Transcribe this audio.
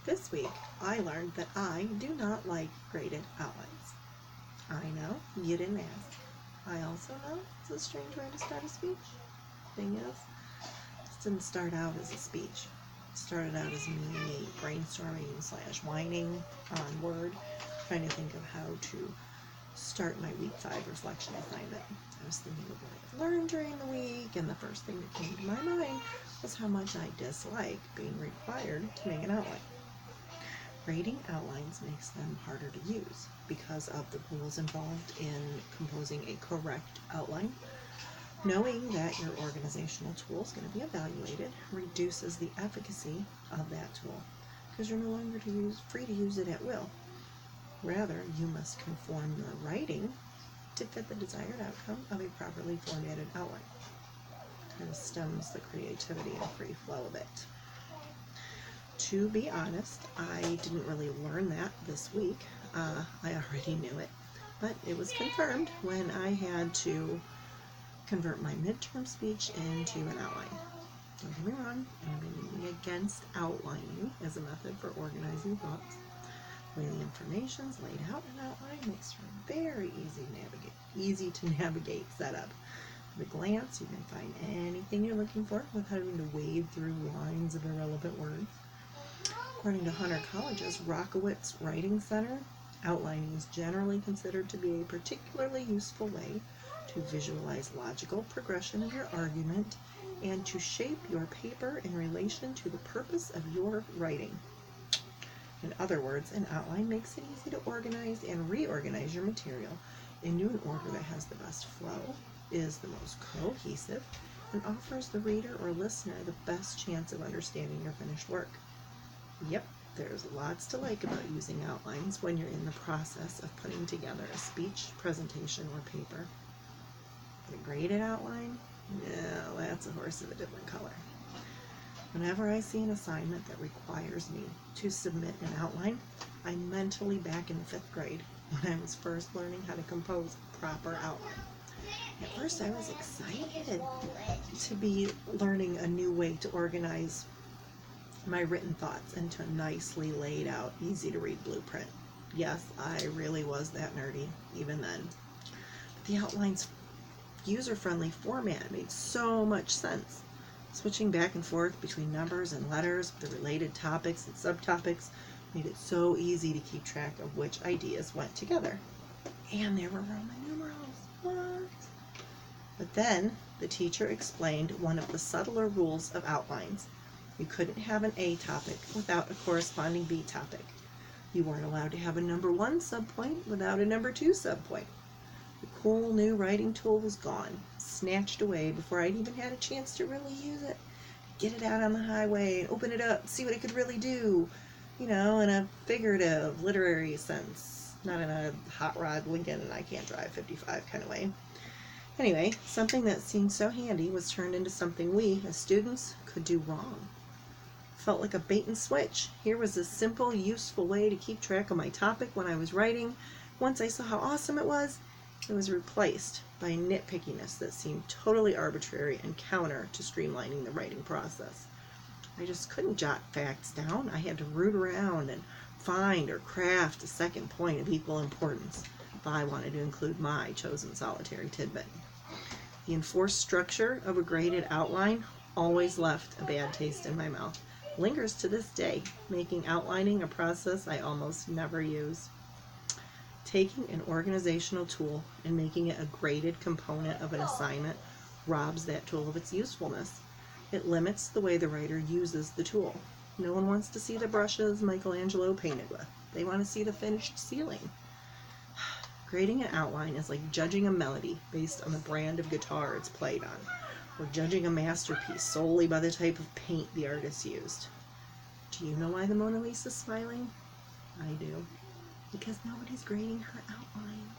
This week, I learned that I do not like graded outlines. I know, you didn't ask. I also know it's a strange way to start a speech. Thing is, this didn't start out as a speech. It started out as me brainstorming / whining on Word, trying to think of how to start my week 5 reflection assignment. I was thinking of what I've learned during the week, and the first thing that came to my mind was how much I dislike being required to make an outline. Grading outlines makes them harder to use because of the rules involved in composing a correct outline. Knowing that your organizational tool is going to be evaluated reduces the efficacy of that tool because you're no longer free to use it at will. Rather, you must conform your writing to fit the desired outcome of a properly formatted outline. Kind of stems the creativity and free flow of it. To be honest, I didn't really learn that this week. I already knew it, but it was confirmed when I had to convert my midterm speech into an outline. Don't get me wrong, I'm going to be against outlining as a method for organizing thoughts. The way the information is laid out in outline makes for a very easy to navigate setup. At a glance, you can find anything you're looking for without having to wade through lines of irrelevant words. According to Hunter College's Rockowitz Writing Center, outlining is generally considered to be a particularly useful way to visualize logical progression of your argument and to shape your paper in relation to the purpose of your writing. In other words, an outline makes it easy to organize and reorganize your material into an order that has the best flow, is the most cohesive, and offers the reader or listener the best chance of understanding your finished work. Yep, there's lots to like about using outlines when you're in the process of putting together a speech, presentation, or paper. But a graded outline? No, that's a horse of a different color. Whenever I see an assignment that requires me to submit an outline, I'm mentally back in the 5th grade when I was first learning how to compose a proper outline. At first I was excited to be learning a new way to organize my written thoughts into a nicely laid out, easy to read blueprint. Yes, I really was that nerdy even then. But the outline's user-friendly format made so much sense. Switching back and forth between numbers and letters, the related topics and subtopics, made it so easy to keep track of which ideas went together. And there were Roman numerals. What? But then the teacher explained one of the subtler rules of outlines. You couldn't have an A topic without a corresponding B topic. You weren't allowed to have a number 1 subpoint without a number 2 subpoint. The cool new writing tool was gone, snatched away before I'd even had a chance to really use it. Get it out on the highway, open it up, see what it could really do. In a figurative, literary sense, not in a hot rod Lincoln and I can't drive 55 kind of way. Anyway, something that seemed so handy was turned into something we, as students, could do wrong. Felt like a bait and switch. Here was a simple, useful way to keep track of my topic when I was writing. Once I saw how awesome it was replaced by nitpickiness that seemed totally arbitrary and counter to streamlining the writing process. I just couldn't jot facts down. I had to root around and find or craft a second point of equal importance if I wanted to include my chosen solitary tidbit. The enforced structure of a graded outline always left a bad taste in my mouth. Lingers to this day, making outlining a process I almost never use. Taking an organizational tool and making it a graded component of an assignment robs that tool of its usefulness. It limits the way the writer uses the tool. No one wants to see the brushes Michelangelo painted with. They want to see the finished ceiling. Grading an outline is like judging a melody based on the brand of guitar it's played on, or judging a masterpiece solely by the type of paint the artist used. Do you know why the Mona Lisa's smiling? I do. Because nobody's grading her outline.